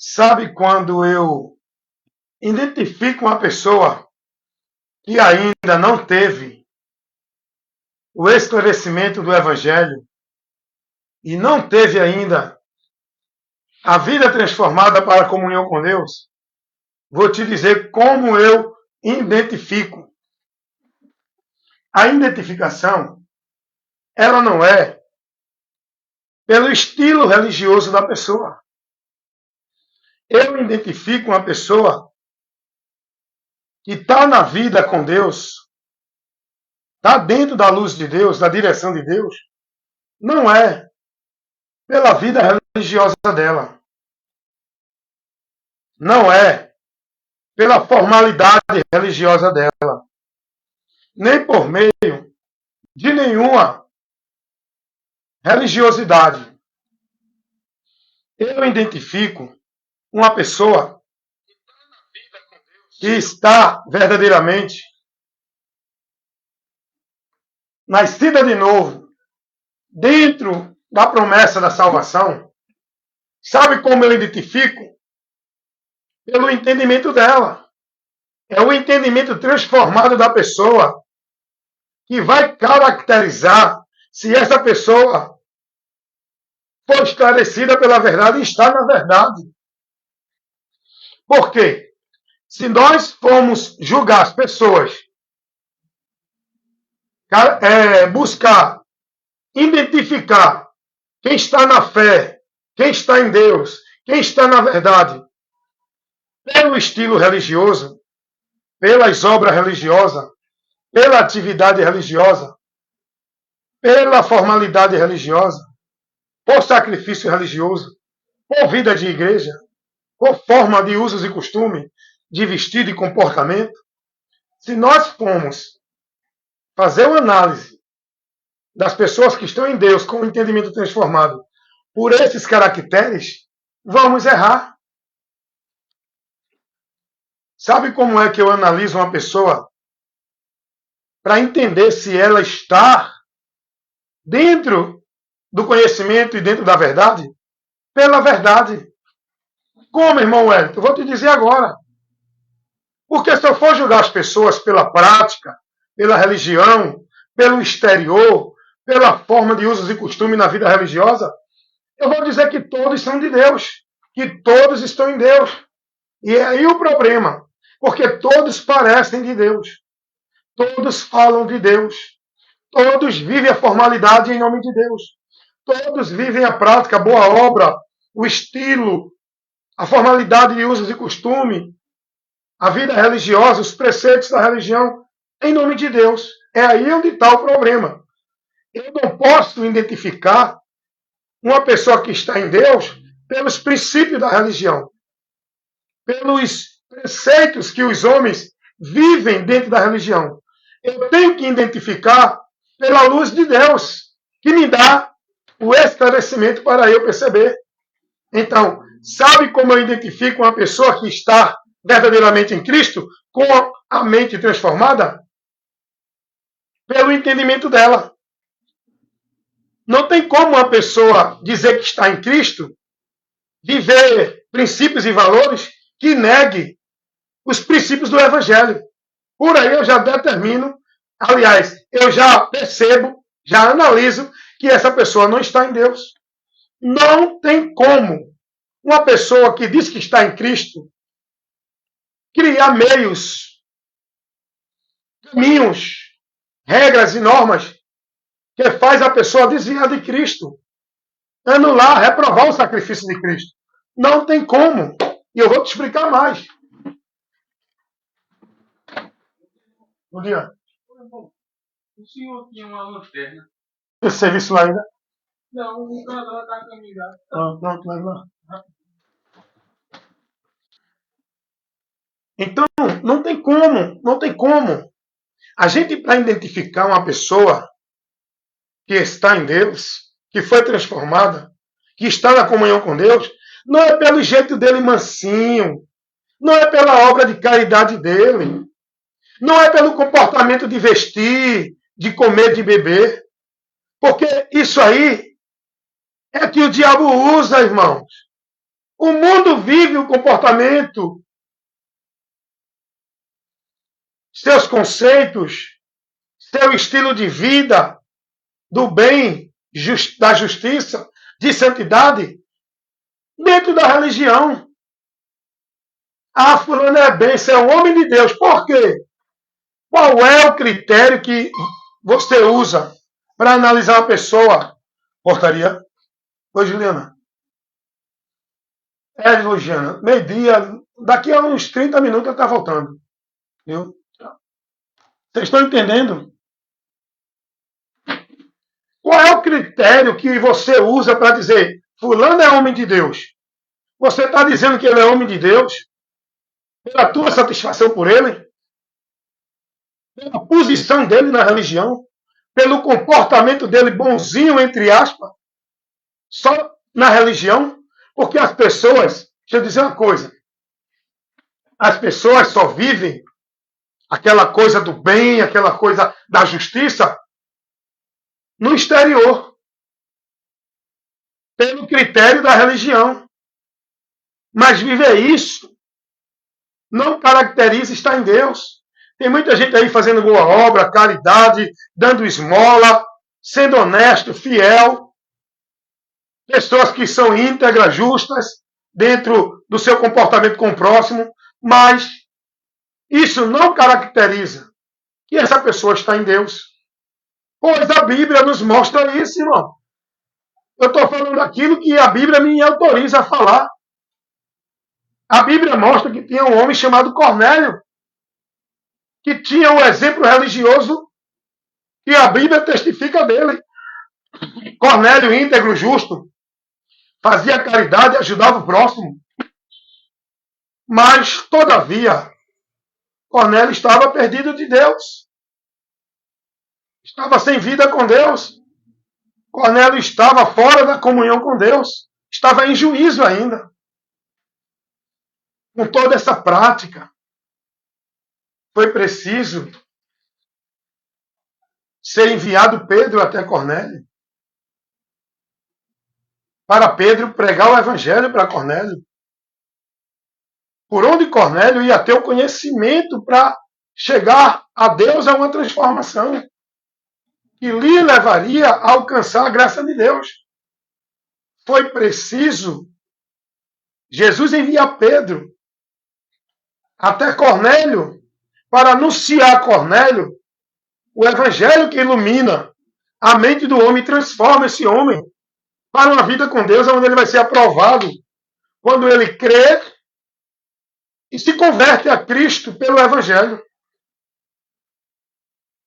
Sabe quando eu identifico uma pessoa que ainda não teve o esclarecimento do Evangelho e não teve ainda a vida transformada para a comunhão com Deus? Vou te dizer como eu identifico. A identificação, ela não é pelo estilo religioso da pessoa. Eu identifico uma pessoa que está na vida com Deus, está dentro da luz de Deus, da direção de Deus, não é pela vida religiosa dela. Não é pela formalidade religiosa dela. Nem por meio de nenhuma religiosidade. Eu identifico uma pessoa que está verdadeiramente nascida de novo, dentro da promessa da salvação. Sabe como eu identifico? Pelo entendimento dela. É o entendimento transformado da pessoa que vai caracterizar se essa pessoa foi esclarecida pela verdade e está na verdade. Por quê? Se nós formos julgar as pessoas, buscar, identificar quem está na fé, quem está em Deus, quem está na verdade, pelo estilo religioso, pelas obras religiosas, pela atividade religiosa, pela formalidade religiosa, por sacrifício religioso, por vida de igreja, por forma de usos e costumes, de vestir e comportamento. Se nós formos fazer uma análise das pessoas que estão em Deus com o entendimento transformado por esses caracteres, vamos errar. Sabe como é que eu analiso uma pessoa para entender se ela está dentro do conhecimento e dentro da verdade? Pela verdade. Como, irmão Wellington? Eu vou te dizer agora. Porque se eu for julgar as pessoas pela prática, pela religião, pelo exterior, pela forma de usos e costumes na vida religiosa, eu vou dizer que todos são de Deus, que todos estão em Deus. E é aí o problema, porque todos parecem de Deus, todos falam de Deus, todos vivem a formalidade em nome de Deus, todos vivem a prática, a boa obra, o estilo, a formalidade de usos e costumes, a vida religiosa, os preceitos da religião, em nome de Deus. É aí onde está o problema. Eu não posso identificar uma pessoa que está em Deus pelos princípios da religião, pelos preceitos que os homens vivem dentro da religião. Eu tenho que identificar pela luz de Deus, que me dá o esclarecimento para eu perceber. Então, sabe como eu identifico uma pessoa que está verdadeiramente em Cristo, com a mente transformada? Pelo entendimento dela. Não tem como uma pessoa dizer que está em Cristo, viver princípios e valores que negue os princípios do Evangelho. Por aí eu já determino, aliás, eu já percebo, já analiso que essa pessoa não está em Deus. Não tem como uma pessoa que diz que está em Cristo criar meios, caminhos, regras e normas que faz a pessoa desviar de Cristo, anular, reprovar o sacrifício de Cristo. Não tem como. E eu vou te explicar mais. Bom dia. O senhor tinha uma lanterna? Esse serviço lá ainda? Não, o cara está caminhando. Pronto, leva lá. Então, não tem como. A gente, para identificar uma pessoa que está em Deus, que foi transformada, que está na comunhão com Deus, não é pelo jeito dele mansinho, não é pela obra de caridade dele, não é pelo comportamento de vestir, de comer, de beber, porque isso aí é que o diabo usa, irmãos. O mundo vive o comportamento, seus conceitos, seu estilo de vida, do bem, da justiça, de santidade, dentro da religião. Ah, fulano é bem, você é um homem de Deus. Por quê? Qual é o critério que você usa para analisar uma pessoa? Portaria. Oi, Juliana. Luciana, meio-dia, daqui a uns 30 minutos ela está voltando. Viu? Vocês estão entendendo? Qual é o critério que você usa para dizer fulano é homem de Deus? Você está dizendo que ele é homem de Deus? Pela tua satisfação por ele? Pela posição dele na religião? Pelo comportamento dele bonzinho, entre aspas? Só na religião? Porque as pessoas, deixa eu dizer uma coisa, as pessoas só vivem aquela coisa do bem, aquela coisa da justiça no exterior, pelo critério da religião. Mas viver isso não caracteriza estar em Deus. Tem muita gente aí fazendo boa obra, caridade, dando esmola, sendo honesto, fiel. Pessoas que são íntegras, justas, dentro do seu comportamento com o próximo, mas isso não caracteriza que essa pessoa está em Deus. Pois a Bíblia nos mostra isso, irmão. Eu estou falando aquilo que a Bíblia me autoriza a falar. A Bíblia mostra que tinha um homem chamado Cornélio, que tinha um exemplo religioso e a Bíblia testifica dele. Cornélio, íntegro, justo, fazia caridade, ajudava o próximo. Mas, todavia, Cornélio estava perdido de Deus. Estava sem vida com Deus. Cornélio estava fora da comunhão com Deus. Estava em juízo ainda. Com toda essa prática, foi preciso ser enviado Pedro até Cornélio, para Pedro pregar o evangelho para Cornélio. Por onde Cornélio ia ter o conhecimento para chegar a Deus a uma transformação que lhe levaria a alcançar a graça de Deus. Foi preciso Jesus enviar Pedro até Cornélio para anunciar a Cornélio o evangelho que ilumina a mente do homem e transforma esse homem para uma vida com Deus, onde ele vai ser aprovado quando ele crê e se converte a Cristo pelo evangelho.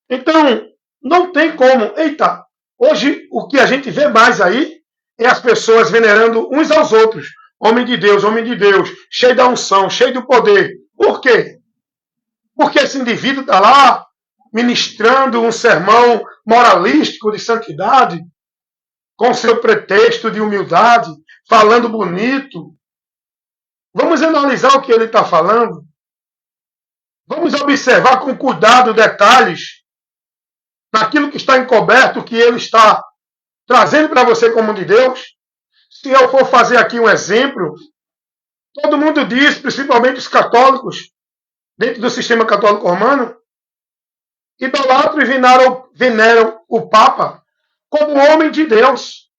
Então, não tem como. Eita, hoje o que a gente vê mais aí é as pessoas venerando uns aos outros. Homem de Deus, cheio da unção, cheio do poder. Por quê? Porque esse indivíduo está lá ministrando um sermão moralístico de santidade, com seu pretexto de humildade, falando bonito. Vamos analisar o que ele está falando. Vamos observar com cuidado detalhes naquilo que está encoberto, que ele está trazendo para você como de Deus. Se eu for fazer aqui um exemplo, todo mundo diz, principalmente os católicos, dentro do sistema católico romano, idolatram e veneram o Papa como homem de Deus.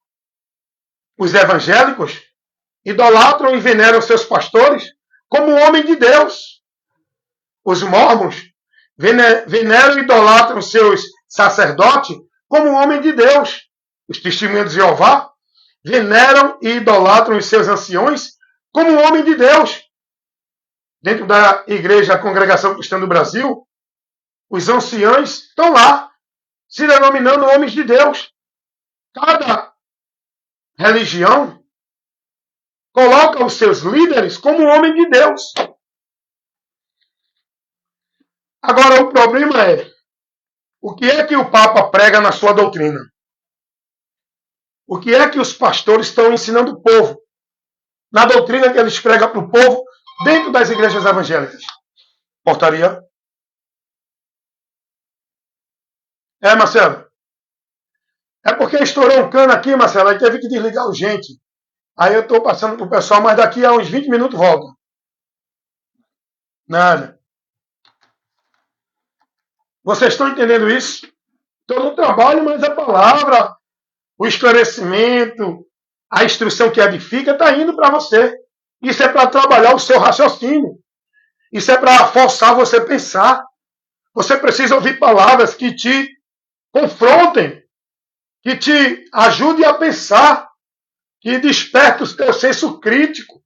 Os evangélicos idolatram e veneram seus pastores como homem de Deus. Os mormons veneram e idolatram seus sacerdotes como homem de Deus. Os testemunhas de Jeová veneram e idolatram os seus anciões como homem de Deus. Dentro da Igreja Congregação Cristã do Brasil, os anciãos estão lá, se denominando homens de Deus. Cada religião coloca os seus líderes como homem de Deus. Agora, o problema é, o que é que o Papa prega na sua doutrina? O que é que os pastores estão ensinando o povo? Na doutrina que eles pregam para o povo dentro das igrejas evangélicas. Portaria. Marcelo. É porque estourou um cano aqui, Marcelo, aí teve que desligar urgente. Aí eu estou passando para o pessoal, mas daqui a uns 20 minutos volta. Nada. Vocês estão entendendo isso? Então não trabalho, mas a palavra, o esclarecimento, a instrução que edifica está indo para você. Isso é para trabalhar o seu raciocínio. Isso é para forçar você a pensar. Você precisa ouvir palavras que te confrontem, que te ajudem a pensar, que despertem o teu senso crítico.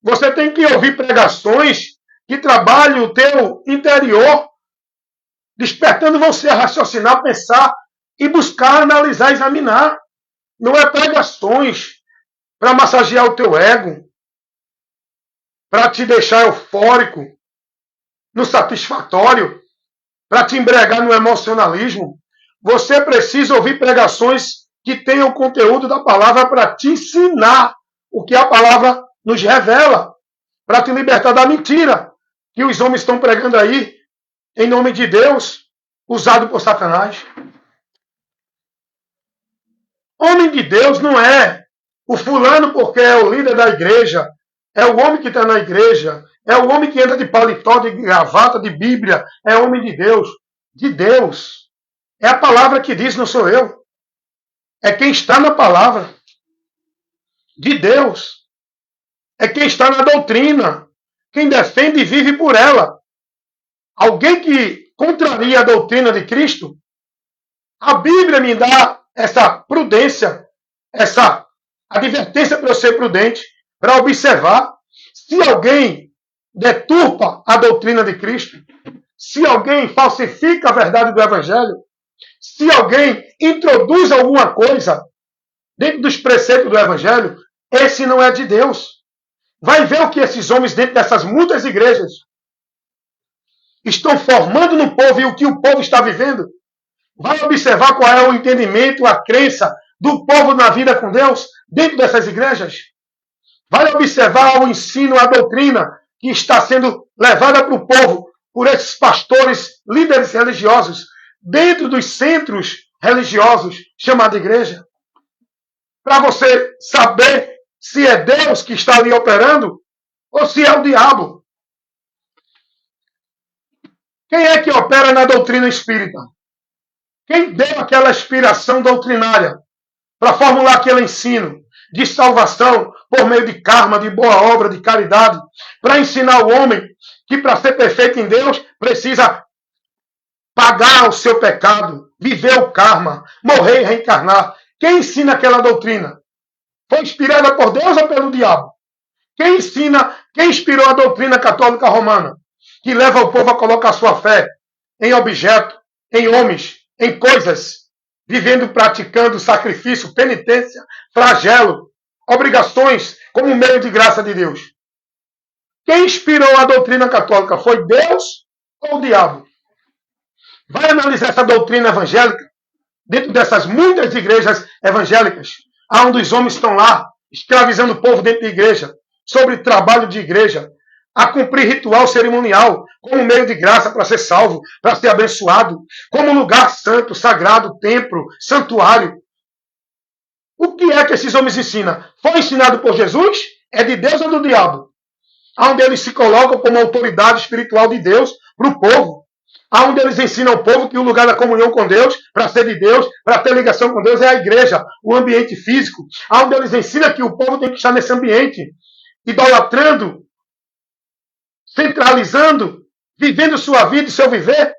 Você tem que ouvir pregações que trabalhem o teu interior, despertando você a raciocinar, pensar e buscar, analisar, examinar. Não é pregações para massagear o teu ego, para te deixar eufórico, no satisfatório, para te embriagar no emocionalismo. Você precisa ouvir pregações que tenham o conteúdo da palavra para te ensinar o que a palavra nos revela, para te libertar da mentira que os homens estão pregando aí, em nome de Deus, usado por Satanás. Homem de Deus não é o fulano porque é o líder da igreja, é o homem que está na igreja, é o homem que anda de paletó, de gravata, de Bíblia, é homem de Deus. De Deus. É a palavra que diz, não sou eu. É quem está na palavra. De Deus. É quem está na doutrina. Quem defende e vive por ela. Alguém que contraria a doutrina de Cristo, a Bíblia me dá essa prudência, essa advertência para eu ser prudente, para observar se alguém deturpa a doutrina de Cristo, se alguém falsifica a verdade do Evangelho, se alguém introduz alguma coisa dentro dos preceitos do Evangelho, esse não é de Deus. Vai ver o que esses homens dentro dessas muitas igrejas estão formando no povo e o que o povo está vivendo. Vai observar qual é o entendimento, a crença do povo na vida com Deus dentro dessas igrejas. Vai observar o ensino, a doutrina que está sendo levada para o povo por esses pastores, líderes religiosos, dentro dos centros religiosos chamados igreja. Para você saber se é Deus que está ali operando ou se é o diabo. Quem é que opera na doutrina espírita? Quem deu aquela inspiração doutrinária para formular aquele ensino de salvação por meio de karma, de boa obra, de caridade, para ensinar o homem que para ser perfeito em Deus precisa pagar o seu pecado, viver o karma, morrer e reencarnar. Quem ensina aquela doutrina? Foi inspirada por Deus ou pelo diabo? Quem ensina, quem inspirou a doutrina católica romana? Que leva o povo a colocar sua fé em objeto, em homens, em coisas, vivendo, praticando sacrifício, penitência, flagelo, obrigações como meio de graça de Deus. Quem inspirou a doutrina católica foi Deus ou o diabo? Vai analisar essa doutrina evangélica dentro dessas muitas igrejas evangélicas, onde os homens estão lá, escravizando o povo dentro da igreja, sobre trabalho de igreja, a cumprir ritual cerimonial como meio de graça para ser salvo, para ser abençoado, como lugar santo, sagrado, templo, santuário. O que é que esses homens ensinam? Foi ensinado por Jesus? É de Deus ou do diabo? Onde eles se colocam como autoridade espiritual de Deus para o povo. Onde eles ensinam ao povo que o lugar da comunhão com Deus, para ser de Deus, para ter ligação com Deus, é a igreja, o ambiente físico. Onde eles ensinam que o povo tem que estar nesse ambiente, idolatrando, centralizando, vivendo sua vida e seu viver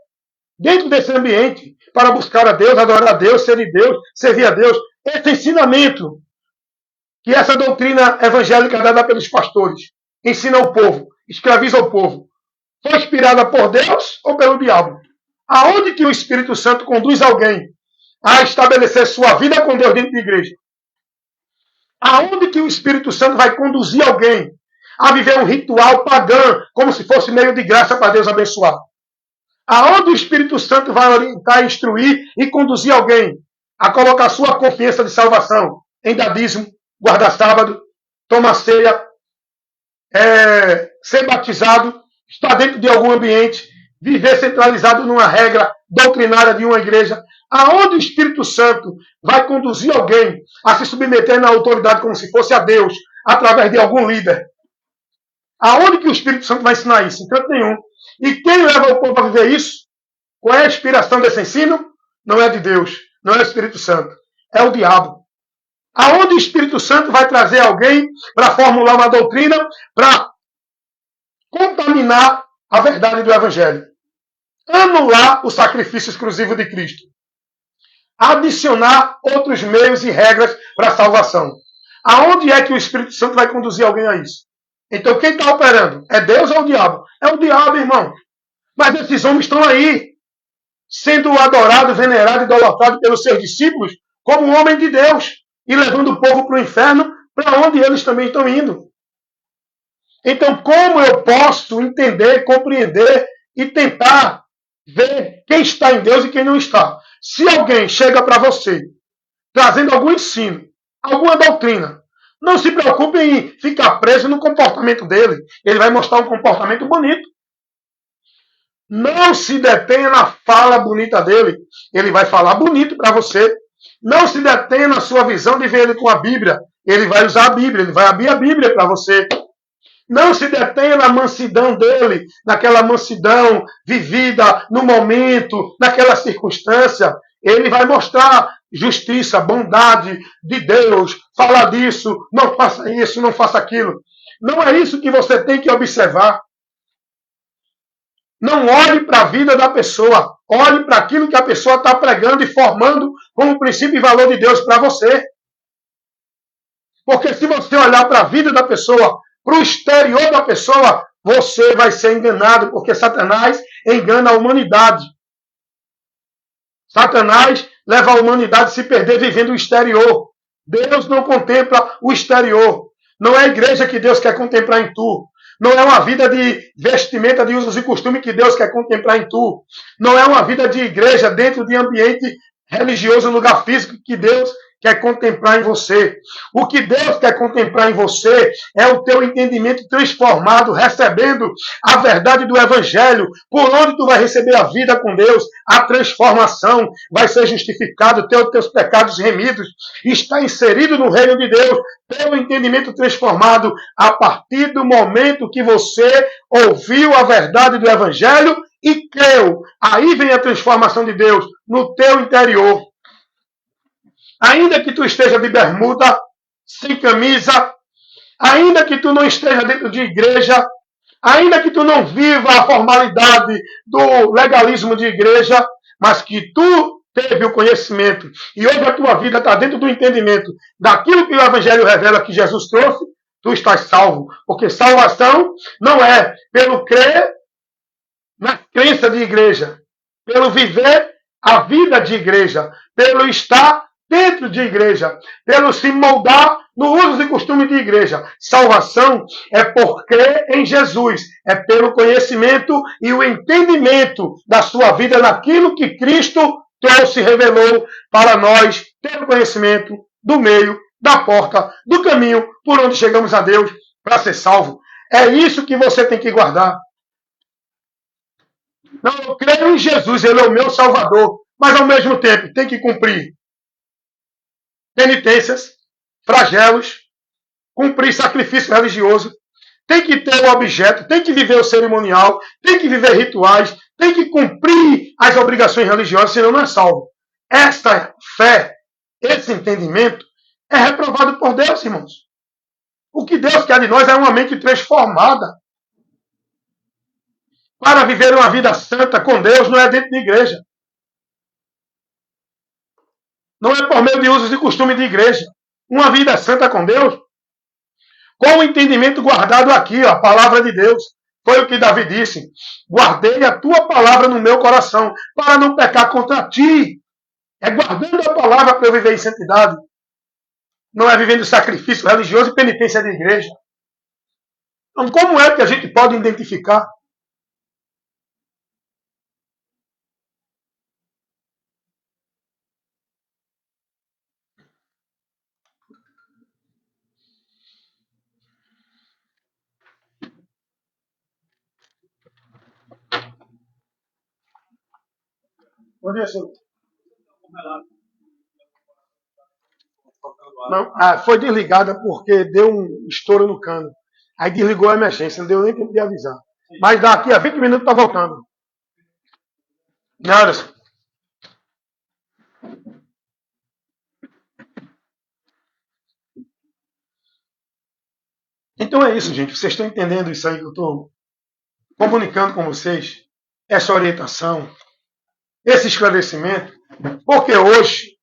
dentro desse ambiente, para buscar a Deus, adorar a Deus, ser de Deus, servir a Deus. Esse ensinamento que essa doutrina evangélica dada pelos pastores ensina ao povo, escraviza o povo, foi inspirada por Deus ou pelo diabo? Aonde que o Espírito Santo conduz alguém a estabelecer sua vida com Deus dentro da igreja? Aonde que o Espírito Santo vai conduzir alguém a viver um ritual pagão, como se fosse meio de graça para Deus abençoar? Aonde o Espírito Santo vai orientar, instruir e conduzir alguém a colocar sua confiança de salvação em dar dízimo, guardar sábado, tomar ceia, ser batizado, estar dentro de algum ambiente, viver centralizado numa regra doutrinária de uma igreja, aonde o Espírito Santo vai conduzir alguém a se submeter na autoridade como se fosse a Deus, através de algum líder. Aonde que o Espírito Santo vai ensinar isso? Em canto nenhum. E quem leva o povo a viver isso? Qual é a inspiração desse ensino? Não é de Deus, não é o Espírito Santo, é o diabo. Aonde o Espírito Santo vai trazer alguém para formular uma doutrina, para contaminar a verdade do Evangelho, anular o sacrifício exclusivo de Cristo, adicionar outros meios e regras para a salvação. Aonde é que o Espírito Santo vai conduzir alguém a isso? Então quem está operando? É Deus ou o diabo? É o diabo, irmão. Mas esses homens estão aí, sendo adorados, venerados, idolatrados pelos seus discípulos como um homem de Deus e levando o povo para o inferno, para onde eles também estão indo. Então, como eu posso entender, compreender e tentar ver quem está em Deus e quem não está? Se alguém chega para você trazendo algum ensino, alguma doutrina, não se preocupe em ficar preso no comportamento dele. Ele vai mostrar um comportamento bonito. Não se detenha na fala bonita dele. Ele vai falar bonito para você. Não se detenha na sua visão de ver ele com a Bíblia. Ele vai usar a Bíblia, ele vai abrir a Bíblia para você. Não se detenha na mansidão dele, naquela mansidão vivida no momento, naquela circunstância. Ele vai mostrar justiça, bondade de Deus, falar disso, não faça isso, não faça aquilo. Não é isso que você tem que observar. Não olhe para a vida da pessoa, olhe para aquilo que a pessoa está pregando e formando como princípio e valor de Deus para você. Porque se você olhar para a vida da pessoa, para o exterior da pessoa, você vai ser enganado, porque Satanás engana a humanidade. Satanás leva a humanidade a se perder vivendo o exterior. Deus não contempla o exterior. Não é a igreja que Deus quer contemplar em tu. Não é uma vida de vestimenta, de usos e costumes que Deus quer contemplar em tu. Não é uma vida de igreja dentro de ambiente religioso, lugar físico que Deus quer contemplar em você. O que Deus quer contemplar em você é o teu entendimento transformado, recebendo a verdade do Evangelho, por onde tu vai receber a vida com Deus, a transformação, vai ser justificado, ter os teus pecados remidos, está inserido no reino de Deus, pelo entendimento transformado, a partir do momento que você ouviu a verdade do Evangelho e creu. Aí vem a transformação de Deus no teu interior. Ainda que tu esteja de bermuda, sem camisa, ainda que tu não esteja dentro de igreja, ainda que tu não viva a formalidade do legalismo de igreja, mas que tu teve o conhecimento e hoje a tua vida está dentro do entendimento daquilo que o Evangelho revela que Jesus trouxe, tu estás salvo. Porque salvação não é pelo crer na crença de igreja, pelo viver a vida de igreja, pelo estar dentro de igreja, pelo se moldar no uso e costume de igreja. Salvação é por crer em Jesus, é pelo conhecimento e o entendimento da sua vida naquilo que Cristo trouxe e revelou para nós, ter o conhecimento do meio, da porta, do caminho por onde chegamos a Deus para ser salvo. É isso que você tem que guardar. Não, eu creio em Jesus, Ele é o meu Salvador, mas ao mesmo tempo tem que cumprir penitências, flagelos, cumprir sacrifício religioso, tem que ter o objeto, tem que viver o cerimonial, tem que viver rituais, tem que cumprir as obrigações religiosas, senão não é salvo. Essa fé, esse entendimento, é reprovado por Deus, irmãos. O que Deus quer de nós é uma mente transformada. Para viver uma vida santa com Deus não é dentro de igreja. Não é por meio de usos e costumes de igreja. Uma vida santa com Deus, com o entendimento guardado aqui, ó, a palavra de Deus. Foi o que Davi disse. Guardei a tua palavra no meu coração, para não pecar contra ti. É guardando a palavra para eu viver em santidade. Não é vivendo sacrifício religioso e penitência de igreja. Então, como é que a gente pode identificar? Onde é seu? Não, foi desligada porque deu um estouro no cano. Aí desligou a emergência, não deu nem tempo de avisar. Mas daqui a 20 minutos está voltando. Nada. Então é isso, gente. Vocês estão entendendo isso aí que eu estou comunicando com vocês? Essa orientação, esse esclarecimento. Porque hoje,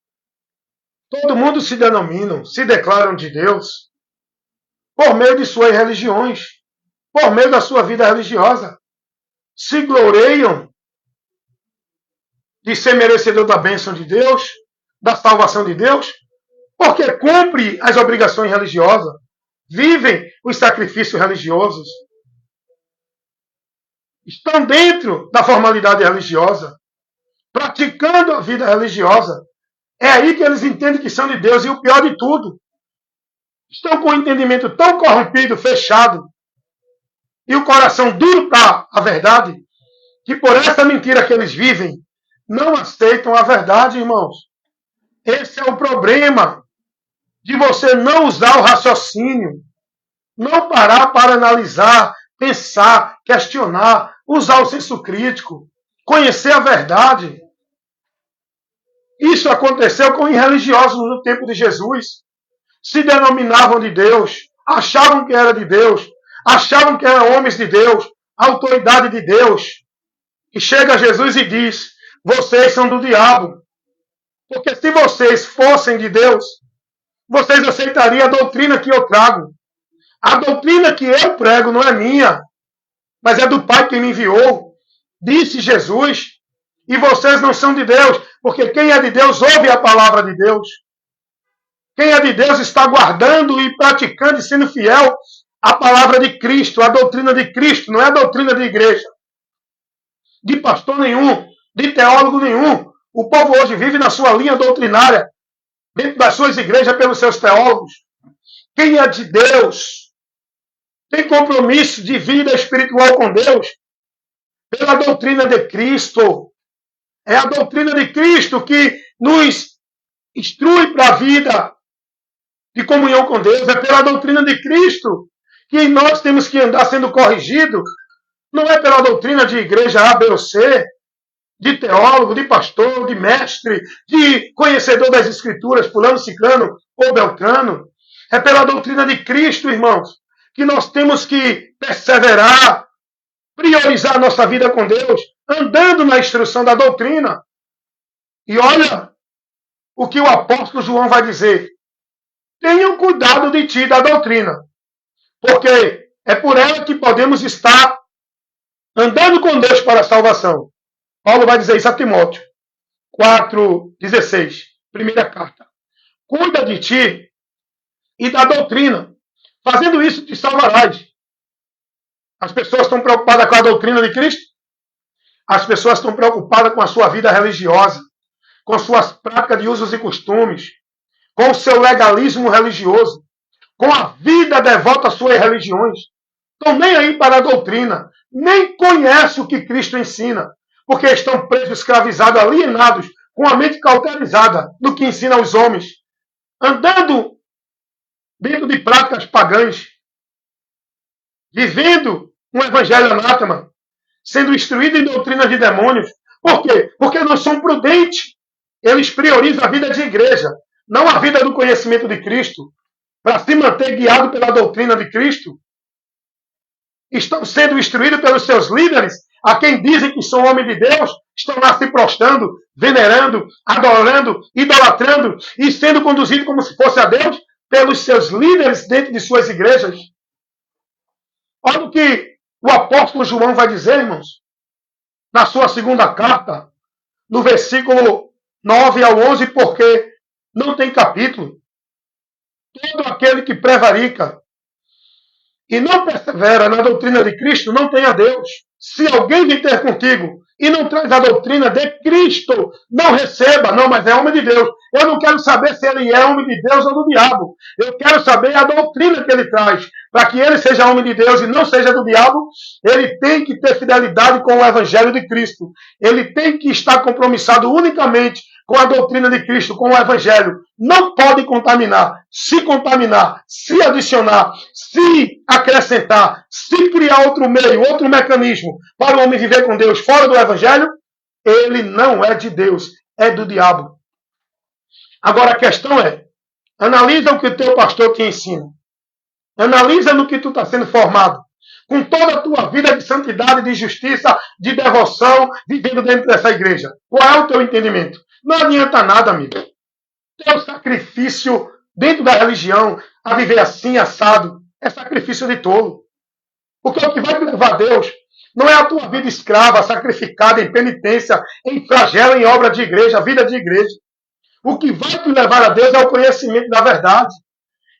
todo mundo se denomina, se declaram de Deus por meio de suas religiões, por meio da sua vida religiosa. Se gloriam de ser merecedor da bênção de Deus, da salvação de Deus, porque cumpre as obrigações religiosas, vivem os sacrifícios religiosos, estão dentro da formalidade religiosa, praticando a vida religiosa. É aí que eles entendem que são de Deus. E o pior de tudo, estão com o entendimento tão corrompido, fechado, e o coração duro para a verdade, que por essa mentira que eles vivem, não aceitam a verdade, irmãos. Esse é o problema de você não usar o raciocínio, não parar para analisar, pensar, questionar, usar o senso crítico, conhecer a verdade. Isso aconteceu com os religiosos no tempo de Jesus. Se denominavam de Deus, achavam que era de Deus, achavam que eram homens de Deus, autoridade de Deus. E chega Jesus e diz: vocês são do diabo. Porque se vocês fossem de Deus, vocês aceitariam a doutrina que eu trago. A doutrina que eu prego não é minha, mas é do Pai que me enviou. Disse Jesus. E vocês não são de Deus, porque quem é de Deus ouve a palavra de Deus. Quem é de Deus está guardando e praticando e sendo fiel à palavra de Cristo, à doutrina de Cristo, não é a doutrina de igreja, de pastor nenhum, de teólogo nenhum. O povo hoje vive na sua linha doutrinária, dentro das suas igrejas, pelos seus teólogos. Quem é de Deus tem compromisso de vida espiritual com Deus pela doutrina de Cristo. É a doutrina de Cristo que nos instrui para a vida de comunhão com Deus. É pela doutrina de Cristo que nós temos que andar sendo corrigidos. Não é pela doutrina de igreja A, B ou C, de teólogo, de pastor, de mestre, de conhecedor das Escrituras, fulano, ciclano ou beltrano. É pela doutrina de Cristo, irmãos, que nós temos que perseverar, priorizar a nossa vida com Deus, andando na instrução da doutrina. E olha o que o apóstolo João vai dizer. Tenham cuidado de ti, da doutrina, porque é por ela que podemos estar andando com Deus para a salvação. Paulo vai dizer isso a Timóteo 4,16, primeira carta. Cuida de ti e da doutrina. Fazendo isso, te salvarás. As pessoas estão preocupadas com a doutrina de Cristo? As pessoas estão preocupadas com a sua vida religiosa, com suas práticas de usos e costumes, com o seu legalismo religioso, com a vida devota às suas religiões. Estão nem aí para a doutrina, nem conhecem o que Cristo ensina, porque estão presos, escravizados, alienados, com a mente cauterizada do que ensina aos homens, andando dentro de práticas pagãs, vivendo um evangelho anátema, sendo instruído em doutrinas de demônios. Por quê? Porque não são prudentes. Eles priorizam a vida de igreja, não a vida do conhecimento de Cristo, para se manter guiado pela doutrina de Cristo. Estão sendo instruídos pelos seus líderes, a quem dizem que são homens de Deus, estão lá se prostrando, venerando, adorando, idolatrando e sendo conduzidos como se fosse a Deus pelos seus líderes dentro de suas igrejas. Olha o que o apóstolo João vai dizer, irmãos, na sua segunda carta, no versículo 9 ao 11, porque não tem capítulo. Todo aquele que prevarica e não persevera na doutrina de Cristo não tem a Deus. Se alguém vem ter contigo e não traz a doutrina de Cristo, não receba. Não, mas é homem de Deus. Eu não quero saber se ele é homem de Deus ou do diabo. Eu quero saber a doutrina que ele traz. para que ele seja homem de Deus e não seja do diabo, ele tem que ter fidelidade com o Evangelho de Cristo. Ele tem que estar compromissado unicamente com a doutrina de Cristo, com o Evangelho. Não pode contaminar, se adicionar, se acrescentar, se criar outro meio, outro mecanismo para o homem viver com Deus fora do Evangelho, ele não é de Deus, é do diabo. Agora a questão é, analisa o que o teu pastor te ensina. Analisa no que tu está sendo formado. Com toda a tua vida de santidade, de justiça, de devoção, vivendo dentro dessa igreja. Qual é o teu entendimento? Não adianta nada, amigo. Teu sacrifício dentro da religião, a viver assim, assado, é sacrifício de tolo. Porque o que vai te levar a Deus não é a tua vida escrava, sacrificada em penitência, em flagelo, em obra de igreja, vida de igreja. O que vai te levar a Deus é o conhecimento da verdade.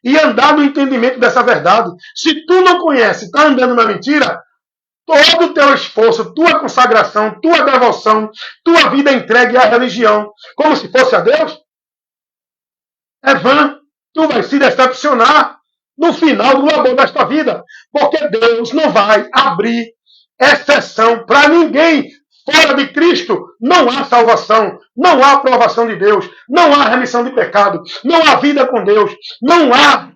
E andar no entendimento dessa verdade. Se tu não conhece, está andando na mentira, todo o teu esforço, tua consagração, tua devoção, tua vida entregue à religião, como se fosse a Deus, é vã. Tu vai se decepcionar no final do labor desta vida. Porque Deus não vai abrir exceção para ninguém. Fora de Cristo não há salvação, não há aprovação de Deus, não há remissão de pecado, não há vida com Deus, não há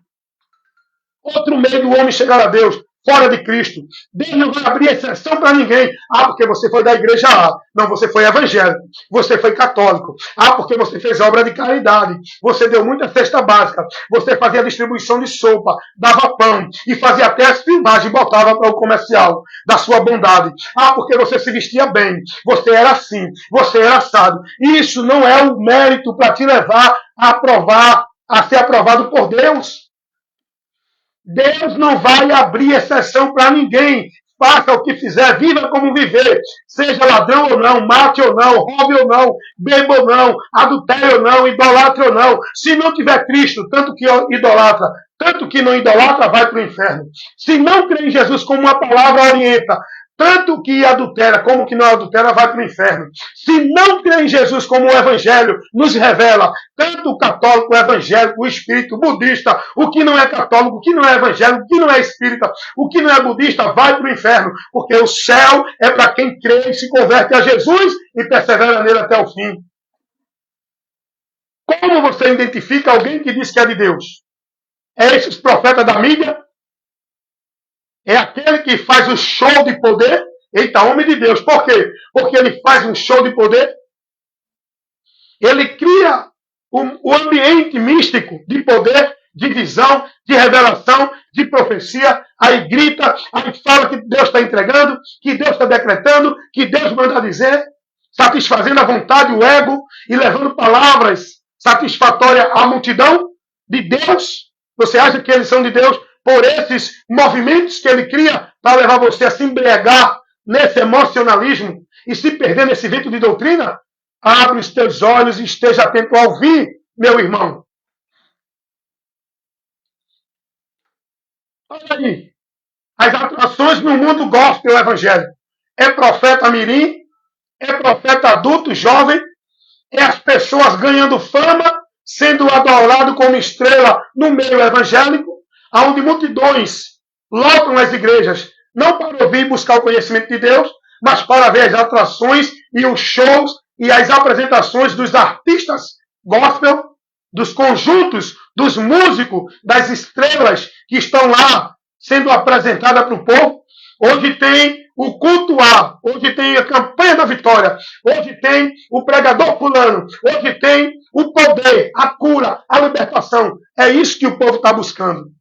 outro meio do homem chegar a Deus fora de Cristo. Deus não vai abrir exceção para ninguém. Ah, porque você foi da igreja A. Não, você foi evangélico. Você foi católico. Ah, porque você fez obra de caridade. Você deu muita cesta básica. Você fazia distribuição de sopa, dava pão e fazia até as filmagens e botava para o comercial da sua bondade. Ah, porque você se vestia bem. Você era assim. Você era assado. Isso não é um mérito para te levar a aprovar, a ser aprovado por Deus. Deus não vai abrir exceção para ninguém. Faça o que fizer, viva como viver. Seja ladrão ou não, mate ou não, roube ou não, beba ou não, adultere ou não, idolatre ou não. Se não tiver Cristo, tanto que idolatra, tanto que não idolatra, vai para o inferno. Se não crê em Jesus como uma palavra orienta, tanto que adultera como que não adultera, vai para o inferno. Se não crê em Jesus como o Evangelho nos revela, tanto o católico, o evangélico, o espírito, o budista, o que não é católico, o que não é evangélico, o que não é espírita, o que não é budista, vai para o inferno. Porque o céu é para quem crê e se converte a Jesus e persevera nele até o fim. Como você identifica alguém que diz que é de Deus? É esses profetas da mídia? É aquele que faz o show de poder? Eita, homem de Deus. Por quê? Porque ele faz um show de poder. Ele cria o ambiente místico de poder, de visão, de revelação, de profecia. Aí grita, aí fala que Deus está entregando, que Deus está decretando, que Deus manda dizer, satisfazendo a vontade, o ego e levando palavras satisfatórias à multidão de Deus. Você acha que eles são de Deus por esses movimentos que ele cria para levar você a se embriagar nesse emocionalismo e se perder nesse vento de doutrina? Abre os teus olhos e esteja atento a ouvir, meu irmão. Olha aí. As atrações no mundo gospel evangélico. É profeta mirim, é profeta adulto, jovem, é as pessoas ganhando fama, sendo adorado como estrela no meio evangélico, onde multidões lotam as igrejas, não para ouvir e buscar o conhecimento de Deus, mas para ver as atrações e os shows e as apresentações dos artistas gospel, dos conjuntos, dos músicos, das estrelas que estão lá sendo apresentadas para o povo. Hoje tem o culto A, hoje tem a campanha da vitória, hoje tem o pregador fulano, hoje tem o poder, a cura, a libertação. É isso que o povo está buscando.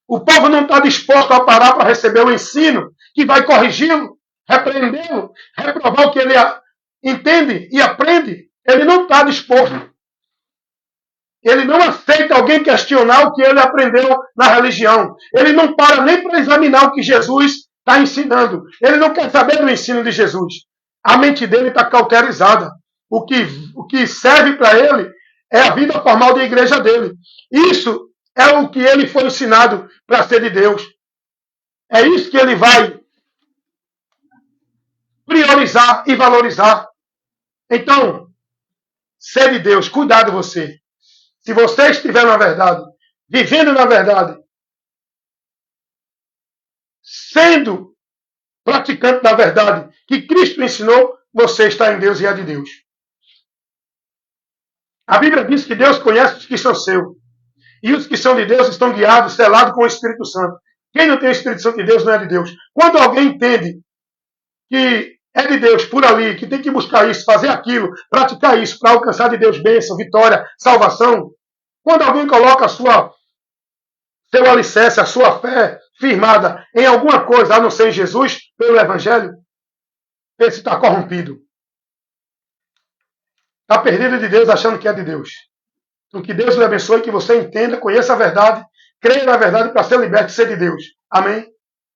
O povo não está disposto a parar para receber o ensino que vai corrigi-lo, repreendê-lo, reprovar o que ele entende e aprende. Ele não está disposto. Ele não aceita alguém questionar o que ele aprendeu na religião. Ele não para nem para examinar o que Jesus está ensinando. Ele não quer saber do ensino de Jesus. A mente dele está cauterizada. O que serve para ele é a vida formal da igreja dele. Isso é o que ele foi ensinado para ser de Deus. É isso que ele vai priorizar e valorizar. Então, ser de Deus, cuidado você. Se você estiver na verdade, vivendo na verdade, sendo praticante da verdade que Cristo ensinou, você está em Deus e é de Deus. A Bíblia diz que Deus conhece os que são seus. E os que são de Deus estão guiados, selados com o Espírito Santo. Quem não tem o Espírito Santo de Deus não é de Deus. Quando alguém entende que é de Deus por ali, que tem que buscar isso, fazer aquilo, praticar isso para alcançar de Deus bênção, vitória, salvação, quando alguém coloca seu alicerce, a sua fé firmada em alguma coisa, a não ser em Jesus, pelo Evangelho, esse está corrompido. Está perdido de Deus, achando que é de Deus. Então, que Deus lhe abençoe, que você entenda, conheça a verdade, creia na verdade para ser liberto e ser de Deus. Amém?